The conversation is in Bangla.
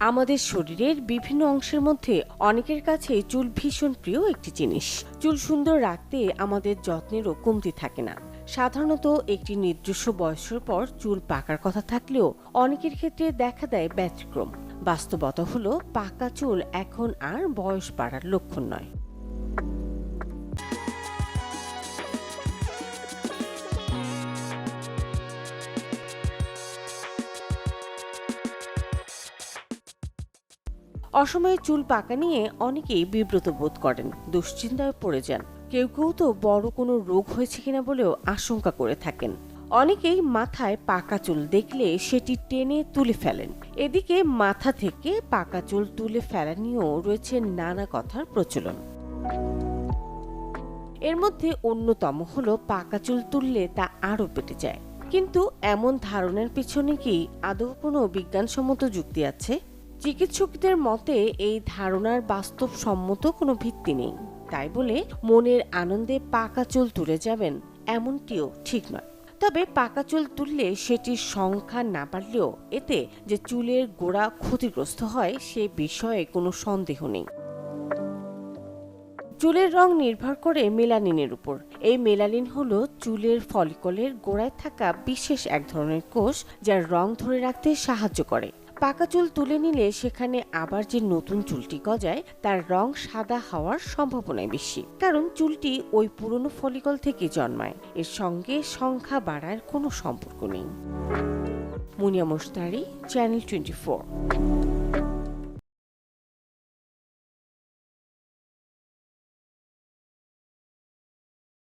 আমাদের শরীরের বিভিন্ন অংশের মধ্যে অনেকের কাছে চুল ভীষণ প্রিয় একটি জিনিস। চুল সুন্দর রাখতে আমাদের যত্নেরও কমতি থাকে না। সাধারণত একটি নির্দিষ্ট বয়সের পর চুল পাকার কথা থাকলেও অনেকের ক্ষেত্রে দেখা দেয় ব্যতিক্রম। বাস্তবতা হলো পাকা চুল এখন আর বয়স বাড়ার লক্ষণ নয়। অসময়ে চুল পাকা নিয়ে অনেকেই বিব্রত বোধ করেন, দুশ্চিন্তায় পড়ে যান। কেউ কেউ তো বড় কোনো রোগ হয়েছে কিনা বলেও আশঙ্কা করে থাকেন। অনেকেই মাথায় পাকা চুল দেখলে সেটি টেনে তুলে ফেলেন। এদিকে মাথা থেকে পাকা চুল তুলে ফেলা নিয়েও রয়েছে নানা কথার প্রচলন। এর মধ্যে অন্যতম হলো পাকা চুল তুললে তা আরো পেটে যায়। কিন্তু এমন ধারণার পিছনে কি আদৌ কোনো বিজ্ঞানসম্মত যুক্তি আছে? চিকিৎসকদের মতে এই ধারণার বাস্তবসম্মত কোনো ভিত্তি নেই। তাই বলে মনের আনন্দে পাকা চুল তুলে যাবেন এমনটিও ঠিক নয়। তবে পাকা চুল তুললে সেটির সংখ্যা না বাড়লেও এতে যে চুলের গোড়া ক্ষতিগ্রস্ত হয় সে বিষয়ে কোনো সন্দেহ নেই। চুলের রং নির্ভর করে মেলানিনের উপর। এই মেলানিন হলো চুলের ফলিকলের গোড়ায় থাকা বিশেষ এক ধরনের কোষ, যার রং ধরে রাখতে সাহায্য করে। পাকা চুল তুলে নিলে সেখানে আবার যে নতুন চুলটি গজায় তার রং সাদা হওয়ার সম্ভাবনাই বেশি, কারণ চুলটি ওই পুরনো ফলিকল থেকে জন্মায়। এর সঙ্গে সংখ্যা বাড়ার কোনো সম্পর্ক নেই। মুনিয়া মোশতারি, চ্যানেল 24।